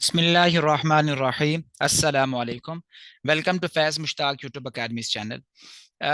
बिस्मिल्लाहिर्रहमानिर्रहीम अस्सलाम वालेकुम। Welcome to Faiz Mushtaq YouTube academy's channel.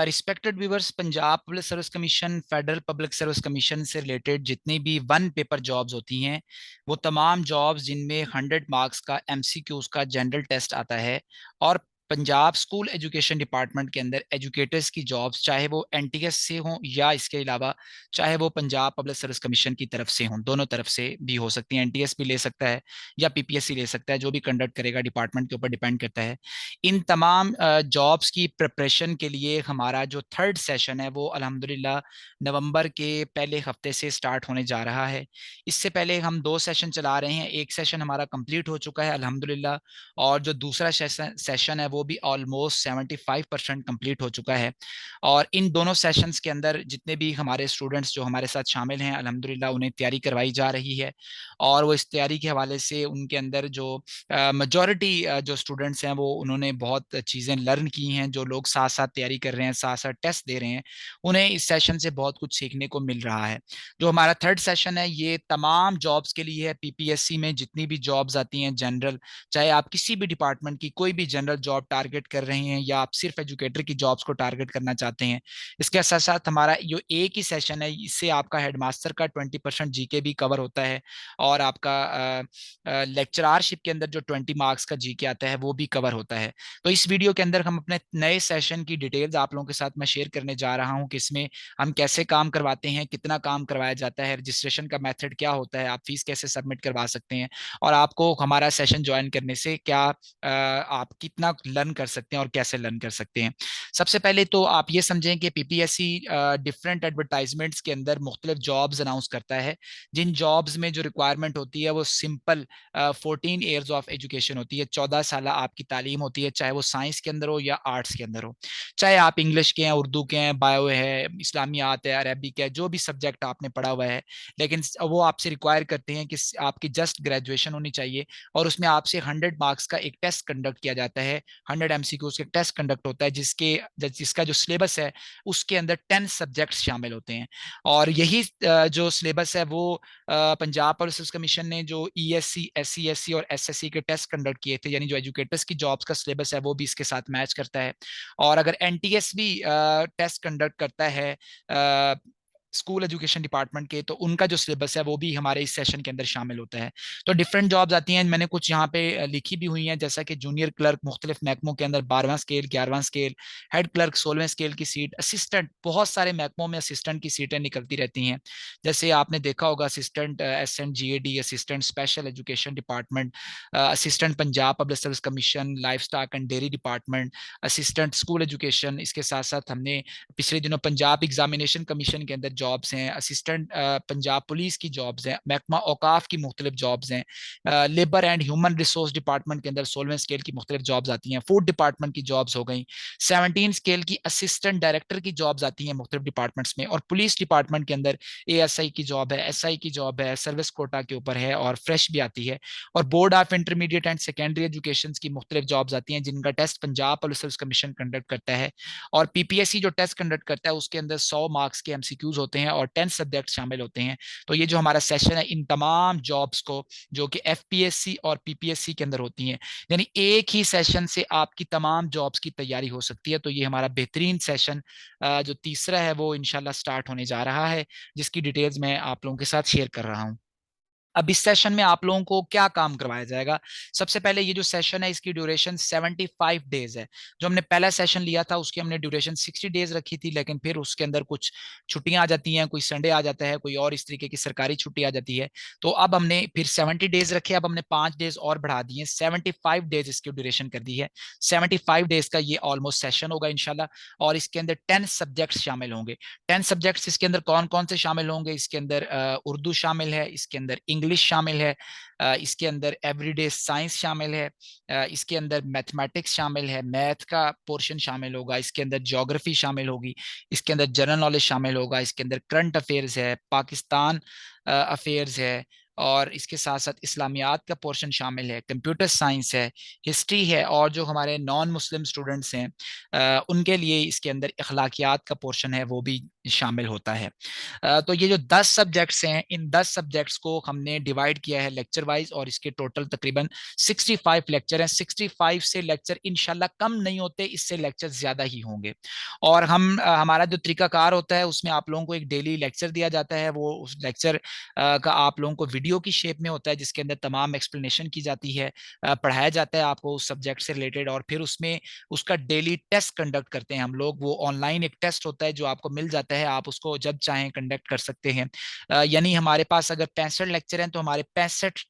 Respected viewers, Punjab public service commission, federal public service commission से related जितनी भी वन पेपर जॉब्स होती हैं, वो तमाम जॉब्स जिनमें 100 मार्क्स का एमसीक्यूज का जनरल टेस्ट आता है, और पंजाब स्कूल एजुकेशन डिपार्टमेंट के अंदर एजुकेटर्स की जॉब्स, चाहे वो एनटीएस से हों या इसके अलावा चाहे वो पंजाब पब्लिक सर्विस कमीशन की तरफ से हों, दोनों तरफ से भी हो सकती हैं। एनटीएस भी ले सकता है या पीपीएससी ले सकता है, जो भी कंडक्ट करेगा डिपार्टमेंट के ऊपर डिपेंड करता है। इन तमाम जॉब्स की प्रिपरेशन के लिए हमारा जो थर्ड सेशन है वो अल्हम्दुलिल्लाह नवंबर के पहले हफ्ते से स्टार्ट होने जा रहा है। इससे पहले हम 2 सेशन चला रहे हैं। एक सेशन हमारा कंप्लीट हो चुका है अल्हम्दुलिल्लाह, और जो दूसरा सेशन है वो भी ऑलमोस्ट 75% कंप्लीट हो चुका है। और इन दोनों सेशंस के अंदर जितने भी हमारे स्टूडेंट्स जो हमारे साथ शामिल हैं, अल्हम्दुलिल्लाह उन्हें तैयारी करवाई जा रही है। और वो इस तैयारी के हवाले से उनके अंदर जो मेजॉरिटी जो स्टूडेंट्स हैं वो उन्होंने बहुत चीज़ें लर्न की हैं। जो लोग साथ साथ तैयारी कर रहे हैं, साथ साथ टेस्ट दे रहे हैं, उन्हें इस सेशन से बहुत कुछ सीखने को मिल रहा है। जो हमारा थर्ड सेशन है ये तमाम जॉब्स के लिए है। पीपीएससी में जितनी भी जॉब्स आती हैं जनरल, चाहे आप किसी भी डिपार्टमेंट की कोई भी जनरल जॉब टारगेट कर रहे हैं या आप सिर्फ एजुकेटर की जॉब्स को टारगेट करना चाहते हैं, इसके साथ साथ हमारा जो एक ही सेशन है इससे आपका हेडमास्टर का 20% जीके भी कवर होता है, और आपका लेक्चररशिप के अंदर जो 20 मार्क्स का जीके आता है वो भी कवर होता है। तो इस वीडियो के अंदर हम अपने नए सेशन की डिटेल्स आप लोगों के साथ मैं शेयर करने जा रहा हूं कि इसमें हम कैसे काम करवाते हैं, कितना काम करवाया जाता है, रजिस्ट्रेशन का मेथड क्या होता है, आप फीस कैसे सबमिट करवा सकते हैं, और आपको हमारा सेशन ज्वाइन करने से क्या आप कितना लर्न कर सकते हैं और कैसे लर्न कर सकते हैं। सबसे पहले तो आप ये समझें कि पीपीएससी डिफरेंट एडवर्टाइजमेंट्स के अंदर मुख्तलिफ जॉब्स अनाउंस करता है। जिन जॉब्स में जो रिक्वायरमेंट होती है वो सिंपल 14 ईयर्स ऑफ एजुकेशन होती है, 14 साल आपकी तालीम होती है, चाहे वो साइंस के अंदर हो या आर्ट्स के अंदर हो, चाहे आप इंग्लिश के हैं, उर्दू के हैं, बायो है, इस्लामियात है, अरबिक है, जो भी सब्जेक्ट आपने पढ़ा हुआ है। लेकिन वो आपसे रिक्वायर करते हैं कि आपकी जस्ट ग्रेजुएशन होनी चाहिए, और उसमें आपसे 100 मार्क्स का एक टेस्ट कंडक्ट किया जाता है। 100 MCQ का टेस्ट कंडक्ट होता है जिसका जो सिलेबस है उसके अंदर 10 सब्जेक्ट शामिल होते हैं। और यही जो सिलेबस है वो पंजाब पुलिस सर्विस कमीशन ने जो ईएससी, एससी और एसएससी के टेस्ट कंडक्ट किए थे, यानी जो एजुकेटर्स की जॉब्स का सिलेबस है वो भी इसके साथ मैच करता है। और अगर एनटीएस भी टेस्ट कंडक्ट करता है स्कूल एजुकेशन डिपार्टमेंट के, तो उनका जो सिलेबस है वो भी हमारे इस सेशन के अंदर शामिल होता है। तो डिफरेंट जॉब्स आती हैं, मैंने कुछ यहाँ पे लिखी भी हुई हैं, जैसा कि जूनियर क्लर्क मुख्तलिफ महकमों के अंदर 12वां स्केल, 11वां स्केल, हेड क्लर्क 16वें स्केल की सीट, असिस्टेंट, बहुत सारे महकमों में असिस्टेंट की सीटें निकलती रहती हैं। जैसे आपने देखा होगा assistant S N GAD, assistant special education department, assistant Punjab public service commission life stock and dairy department, assistant school education. इसके साथ साथ हमने पिछले दिनों पंजाब एग्जामिनेशन कमीशन के अंदर जॉब्स हैं, असिस्टेंट पंजाब पुलिस की जॉब्स हैं, महकमा औकाफ की मुख्तलिफ जॉब्स हैं, labour and human resource department के अंदर 16वें स्केल की मुख्तलिफ जॉब्स आती हैं, फूड डिपार्टमेंट की जॉब्स हो गई, 17 स्केल की असिस्टेंट डायरेक्टर की जॉब्स आती हैं मुख्तलिफ डिपार्टमेंट्स में, और पुलिस डिपार्टमेंट के अंदर एएसआई की जॉब है, एसआई की जॉब है, सर्विस कोटा के ऊपर है, और फ्रेश भी आती है। और board of intermediate and secondary education की मुख्तलिफ जॉब्स आती हैं जिनका test Punjab police service commission conduct करता है। और पीपीएससी जो टेस्ट कंडक्ट करता है उसके अंदर 100 मार्क्स के एमसीक्यूज होते हैं और 10 सब्जेक्ट शामिल होते हैं। तो ये जो हमारा सेशन है इन तमाम जॉब्स को जो कि एफपीएससी और पीपीएससी के अंदर होती हैं, यानी एक ही सेशन से आपकी तमाम जॉब्स की तैयारी हो सकती है। तो ये हमारा बेहतरीन सेशन जो तीसरा है वो इंशाल्लाह स्टार्ट होने जा रहा है, जिसकी डिटेल्स मैं आप लोगों के साथ शेयर कर रहा हूँ। अब इस सेशन में आप लोगों को क्या काम करवाया जाएगा? सबसे पहले ये जो सेशन है इसकी ड्यूरेशन 75 डेज है। जो हमने पहला सेशन लिया था उसकी हमने ड्यूरेशन 60 डेज रखी थी, लेकिन फिर उसके अंदर कुछ छुट्टियां आ जाती हैं, कोई संडे आ जाता है, कोई और इस तरीके की सरकारी छुट्टी आ जाती है। तो अब हमने फिर 70 डेज रखे, अब हमने 5 डेज और बढ़ा दिए, 75 डेज इसकी ड्यूरेशन कर दी है। 75 डेज का ये ऑलमोस्ट सेशन होगा इंशाल्लाह, और इसके अंदर 10 सब्जेक्ट शामिल होंगे। 10 सब्जेक्ट्स इसके अंदर कौन कौन से शामिल होंगे? इसके अंदर उर्दू शामिल है, इसके अंदर इंग्लिश शामिल है, इसके अंदर एवरीडे साइंस शामिल है, इसके अंदर मैथमेटिक्स शामिल है, मैथ का पोर्शन शामिल होगा, इसके अंदर ज्योग्राफी शामिल होगी, इसके अंदर जनरल नॉलेज शामिल होगा, इसके अंदर करंट अफेयर्स है, पाकिस्तान अफेयर्स है, और इसके साथ साथ इस्लामियात का पोर्शन शामिल है, कंप्यूटर साइंस है, हिस्ट्री है, और जो हमारे नॉन मुस्लिम स्टूडेंट्स हैं उनके लिए इसके अंदर अखलाकियात का पोर्शन है वो भी शामिल होता है। तो ये जो 10 सब्जेक्ट्स हैं इन 10 सब्जेक्ट्स को हमने डिवाइड किया है लेक्चर वाइज, और इसके टोटल तकरीबन 65 लेक्चर हैं। 65 से लेक्चर इंशाल्लाह कम नहीं होते, इससे लेक्चर ज्यादा ही होंगे। और हमारा जो तरीकाकार होता है उसमें आप लोगों को एक डेली लेक्चर दिया जाता है। वो उस लेक्चर का आप लोगों को वीडियो की शेप में होता है, जिसके अंदर तमाम एक्सप्लेनेशन की जाती है, पढ़ाया जाता है आपको उस सब्जेक्ट से रिलेटेड, और फिर उसमें उसका डेली टेस्ट कंडक्ट करते हैं हम लोग। वो ऑनलाइन एक टेस्ट होता है जो आपको मिल जाता है, आप उसको जब चाहें कंडक्ट कर सकते हैं। यानी हमारे पास अगर 65 लेक्चर हैं तो हमारे 65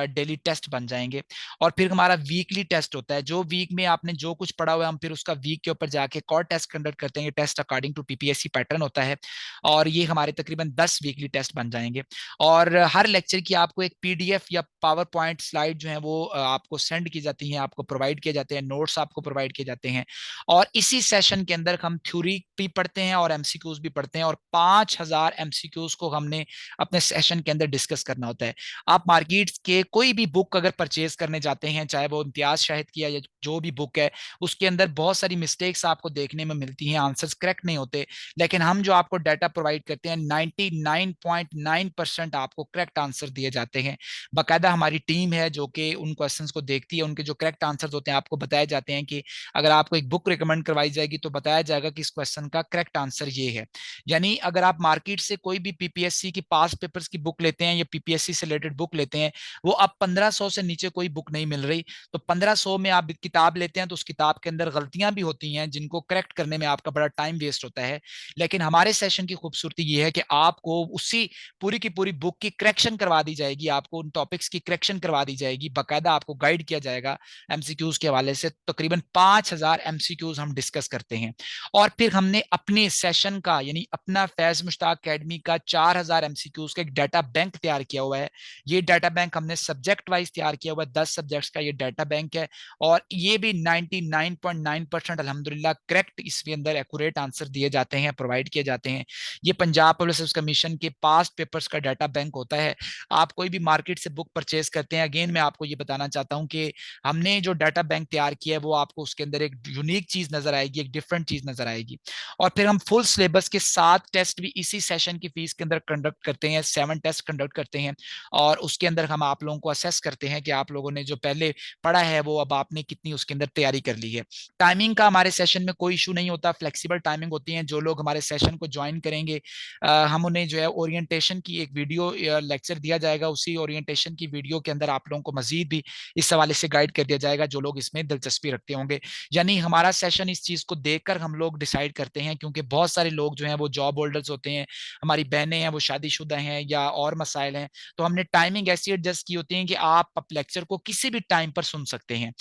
डेली टेस्ट बन जाएंगे। और फिर हमारा वीकली टेस्ट होता है, जो वीक में आपने जो कुछ पढ़ा हुआ है हम फिर उसका वीक के ऊपर जाके और टेस्ट कंडक्ट करते हैं। Test according to PPSC pattern होता है, और ये हमारे तकरीबन 10 वीकली टेस्ट बन जाएंगे। और हर लेक्चर की आपको एक पीडीएफ या पावर पॉइंट स्लाइड जो है वो आपको सेंड की जाती है, आपको प्रोवाइड किए जाते हैं, नोट्स आपको प्रोवाइड किए जाते हैं। और इसी सेशन के अंदर हम थ्योरी भी पढ़ते हैं और एमसीक्यूज भी पढ़ते हैं, और 5000 एमसीक्यूज को हमने अपने सेशन के अंदर डिस्कस करना होता है। आप मार्केट के कोई भी बुक अगर परचेज करने जाते हैं, चाहे वो इम्तियाज शाहिद की या जो भी बुक है, उसके अंदर बहुत सारी मिस्टेक्स आपको देखने में मिलती हैं, आंसर्स करेक्ट नहीं होते। लेकिन हम जो आपको डाटा प्रोवाइड करते हैं 99.9% आपको करेक्ट आंसर दिए जाते हैं। बाकायदा हमारी टीम है जो कि उन क्वेश्चंस को देखती है, उनके जो करेक्ट आंसर्स होते हैं आपको बताए जाते हैं कि अगर आपको एक बुक रिकमेंड करवाई जाएगी तो बताया जाएगा कि इस क्वेश्चन का करेक्ट आंसर ये है। यानी अगर आप मार्केट से कोई भी पीपीएससी की पास पेपर्स की बुक लेते हैं या पीपीएससी से रिलेटेड बुक लेते हैं, वो अब 1500 से नीचे कोई बुक नहीं मिल रही। तो 1500 में आप किताब लेते हैं तो उस किताब के अंदर गलतियां भी होती हैं जिनको करेक्ट करने में आपका बड़ा टाइम वेस्ट होता है। लेकिन हमारे सेशन की खूबसूरती ये है कि आपको उसी पूरी की पूरी बुक की करेक्शन करवा दी जाएगी, आपको उन टॉपिक्स की करेक्शन करवा दी जाएगी, बाकायदा आपको गाइड किया जाएगा एमसीक्यूज के हवाले से। तकरीबन 5000 एमसीक्यूज हम डिस्कस करते हैं। और फिर हमने अपने सेशन का यानी अपना फैज मुश्ताक अकेडमी का 4000 एमसीक्यूज का एक डाटा बैंक तैयार किया हुआ है। ये डाटा बैंक हमने सब्जेक्ट वाइज तैयार किया हुआ है, 10 सब्जेक्ट्स का ये डाटा बैंक है। और ये भी 99.9% अल्हम्दुलिल्लाह करेक्ट इसके अंदर एक्यूरेट आंसर दिए जाते हैं, प्रोवाइड किए जाते हैं। ये पंजाब पब्लिक सर्विस कमीशन के पास्ट पेपर्स का डाटा बैंक होता है। आप कोई भी मार्केट से बुक परचेज करते हैं, अगेन मैं आपको ये बताना चाहता हूं कि हमने जो डाटा बैंक तैयार किया है वो आपको उसके अंदर एक यूनिक चीज नजर आएगी, एक डिफरेंट चीज नजर आएगी। और फिर हम फुल सिलेबस के 7 टेस्ट भी इसी सेशन की फीस के अंदर कंडक्ट करते हैं, 7 टेस्ट कंडक्ट करते हैं। और उसके अंदर हम आप लोगों को असेस करते हैं कि आप लोगों ने जो पहले पढ़ा है वो अब आपने कितनी उसके अंदर तैयारी कर ली है। टाइमिंग का हमारे सेशन में कोई इशू नहीं होता, फ्लेक्सिबल टाइमिंग होती है। जो लोग हमारे सेशन को ज्वाइन करेंगे हम उन्हें जो है ओरिएंटेशन की एक वीडियो लेक्चर दिया जाएगा, उसी ओरिएंटेशन की वीडियो के अंदर आप लोगों को मजीद भी इस हवाले से गाइड कर दिया जाएगा जो लोग इसमें दिलचस्पी रखते होंगे। यानी हमारा सेशन इस चीज को देखकर हम लोग डिसाइड करते हैं, क्योंकि बहुत सारे लोग जो हैं वो जॉब होल्डर्स होते हैं, हमारी बहनें हैं वो शादीशुदा हैं या और मसाइल हैं, तो हमने टाइमिंग ऐसी एडजस्ट की होती है कि आप लेक्चर को किसी भी टाइम पर सुन सकते हैं।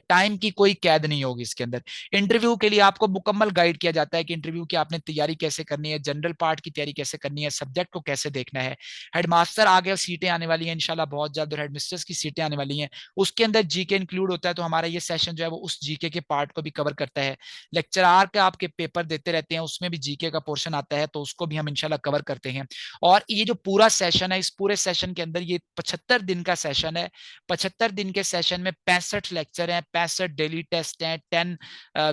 टाइम की कोई कैद नहीं होगी इसके अंदर। इंटरव्यू के लिए आपको मुकम्मल गाइड किया जाता है कि इंटरव्यू की आपने तैयारी कैसे करनी है, जनरल पार्ट की तैयारी कैसे करनी है, सब्जेक्ट को कैसे देखना है। हेडमास्टर आगे सीटें आने वाली हैं इंशाल्लाह बहुत जल्द, और हेडमिस्ट्रेस की सीटें आने वाली हैं, उसके अंदर जीके इंक्लूड होता है। तो हमारा ये सेशन जो है वो उस जीके के पार्ट को भी कवर करता है। लेक्चरार के आपके पेपर देते रहते हैं, उसमें भी जीके का पोर्शन आता है, तो उसको भी हम इंशाल्लाह कवर करते हैं। और ये जो पूरा सेशन है, इस पूरे सेशन के अंदर ये 75 दिन का सेशन है। 75 दिन के सेशन में 65 लेक्चर हैं, 65 डेली टेस्ट हैं, 10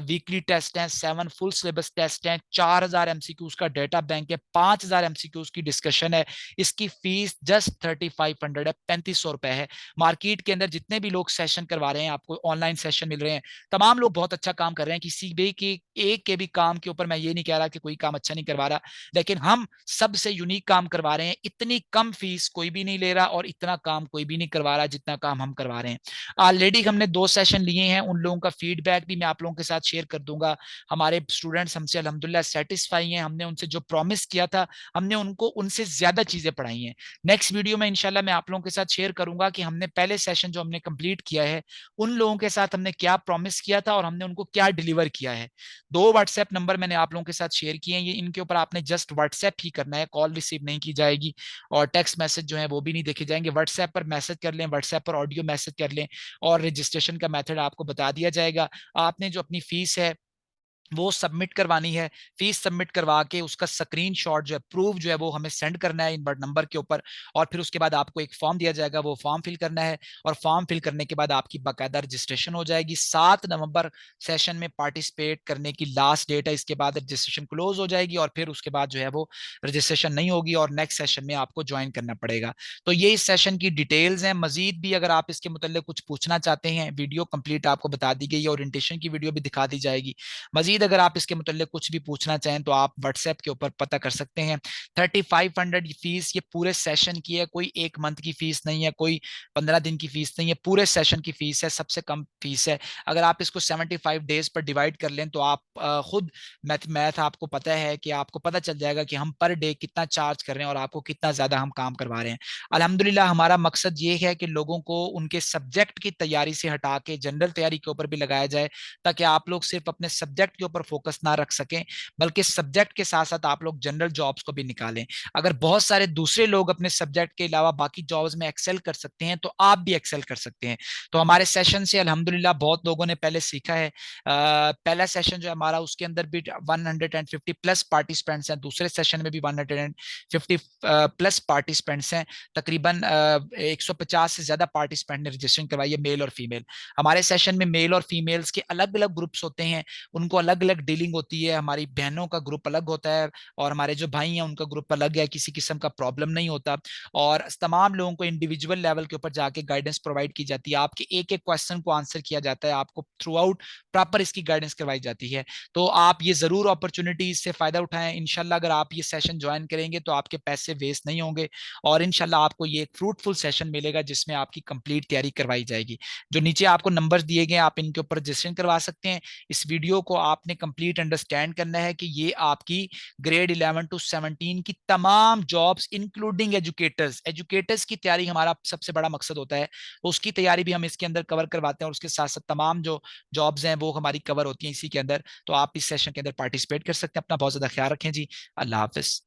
वीकली टेस्ट हैं, 7 फुल सिलेबस टेस्ट हैं, 4000 एमसीक्यूज का डेटा बैंक है, 5000 एमसीक्यूज की डिस्कशन है। इसकी फीस जस्ट 3500 है, 3500 रुपए है। मार्केट के अंदर जितने भी लोग सेशन करवा रहे हैं, आपको ऑनलाइन सेशन मिल रहे हैं, तमाम लोग बहुत अच्छा काम कर रहे हैं। किसी भी की एक के भी काम के ऊपर मैं ये नहीं कह रहा कि कोई काम अच्छा नहीं करवा रहा, लेकिन हम सबसे यूनिक काम करवा रहे हैं। इतनी कम फीस कोई भी नहीं ले रहा और इतना काम कोई भी नहीं करवा रहा जितना काम हम करवा रहे हैं। ऑलरेडी हमने 2 सेशन लिए हैं, उन लोगों का फीडबैक भी मैं आप लोगों के साथ शेयर कर दूंगा। हमारे स्टूडेंट्स हमसे अल्हम्दुलिल्लाह सेटिस्फाई हैं, हमने उनसे जो प्रॉमिस किया था हमने उनको उनसे ज्यादा चीजें पढ़ाई हैं। नेक्स्ट वीडियो में इंशाल्लाह मैं आप लोगों के साथ शेयर करूंगा कि हमने पहले सेशन जो हमने कंप्लीट किया है उन लोगों के साथ हमने क्या प्रॉमिस किया था और हमने उनको क्या डिलीवर किया है। 2 व्हाट्सएप नंबर मैंने आप लोगों के साथ शेयर किए हैं, ये इनके ऊपर आपने जस्ट व्हाट्सएप ही करना है, कॉल रिसीव नहीं की जाएगी और टेक्स्ट मैसेज जो है वो भी नहीं देखे जाएंगे। व्हाट्सएप पर मैसेज कर लें, व्हाट्सएप पर ऑडियो मैसेज कर लें, और रजिस्ट्रेशन का मेथड आपको बता दिया जाएगा। आपने जो अपनी फीस है वो सबमिट करवानी है। फीस सबमिट करवा के उसका स्क्रीनशॉट जो है, प्रूफ जो है, वो हमें सेंड करना है इन नंबर के ऊपर। और फिर उसके बाद आपको एक फॉर्म दिया जाएगा, वो फॉर्म फिल करना है। और फॉर्म फिल करने के बाद आपकी बाकायदा रजिस्ट्रेशन हो जाएगी। 7 नवंबर सेशन में पार्टिसिपेट करने की लास्ट डेट है। इसके बाद रजिस्ट्रेशन क्लोज हो जाएगी और फिर उसके बाद जो है वो रजिस्ट्रेशन नहीं होगी और नेक्स्ट सेशन में आपको ज्वाइन करना पड़ेगा। तो ये इस सेशन की डिटेल्स हैं। मजीद भी अगर आप इसके मुताल्लिक कुछ पूछना चाहते हैं, वीडियो कंप्लीट आपको बता दी गई है, ओरिएंटेशन की वीडियो भी दिखा दी जाएगी। मजीद अगर आप इसके मुताल्लिक कुछ भी पूछना चाहें तो आप व्हाट्सएप के ऊपर पता कर सकते हैं। 3500 फीस ये पूरे सेशन की है, कोई एक मंथ की फीस नहीं है, कोई 15 दिन की फीस नहीं है, पूरे सेशन की फीस है, सबसे कम फीस है। अगर आप इसको 75 डेज पर डिवाइड कर लें तो आप खुद मैथ आपको पता है कि आपको पता चल जाएगा कि हम पर डे कितना चार्ज कर रहे हैं और आपको कितना ज्यादा हम काम करवा रहे हैं। अल्हम्दुलिल्लाह हमारा मकसद ये है कि लोगों को उनके सब्जेक्ट की तैयारी से हटा के जनरल तैयारी के ऊपर भी लगाया जाए, ताकि आप लोग सिर्फ अपने सब्जेक्ट के ऊपर फोकस ना रख सकें, बल्कि सब्जेक्ट के साथ साथ आप लोग जनरल जॉब्स को भी निकालें। अगर बहुत सारे दूसरे लोग अपने सब्जेक्ट के अलावा बाकी जॉब्स में एक्सेल कर सकते हैं तो आप भी एक्सेल कर सकते हैं। तो हमारे सेशन से अल्हम्दुलिल्लाह बहुत लोगों ने पहले सीखा है। पहला सेशन जो है हमारा, उसके अंदर भी 150 प्लस पार्टिसिपेंट्स हैं, दूसरे सेशन में भी 150 प्लस पार्टिसिपेंट्स हैं। तकरीबन 150 से ज्यादा पार्टिसिपेंट ने रजिस्ट्रेशन करवाई है, मेल और फीमेल। हमारे सेशन में मेल और फीमेल्स के अलग अलग ग्रुप्स होते हैं, उनको अलग अलग डीलिंग होती है। हमारी बहनों का ग्रुप अलग होता है और हमारे जो भाई हैं उनका ग्रुप अलग है, किसी किस्म का प्रॉब्लम नहीं होता। और तमाम लोगों को इंडिविजुअल लेवल के ऊपर जाके गाइडेंस प्रोवाइड की जाती है, आपके एक एक क्वेश्चन को आंसर किया जाता है, आपको थ्रू आउट प्रॉपर इसकी गाइडेंस करवाई जाती है। तो आप ये जरूर अपॉर्चुनिटी से फायदा उठाएं। इंशाल्लाह अगर आप ये सेशन ज्वाइन करेंगे तो आपके पैसे वेस्ट नहीं होंगे और इंशाल्लाह आपको ये एक फ्रूटफुल सेशन मिलेगा जिसमें आपकी कंप्लीट तैयारी करवाई जाएगी। जो नीचे आपको नंबर दिए गए आप इनके ऊपर रजिस्ट्रेशन करवा सकते हैं। इस वीडियो को आपने कंप्लीट अंडरस्टैंड करना है कि ये आपकी ग्रेड 11 टू 17 की तमाम जॉब्स इंक्लूडिंग एजुकेटर्स, एजुकेटर्स की तैयारी हमारा सबसे बड़ा मकसद होता है। उसकी तैयारी भी हम इसके अंदर कवर करवाते हैं और उसके साथ साथ तमाम जो जॉब्स हैं वो हमारी कवर होती हैं इसी के अंदर। तो आप इस सेशन के अंदर पार्टिसिपेट कर सकते हैं। अपना बहुत ज्यादा ख्याल रखें जी। अल्लाह हाफिज।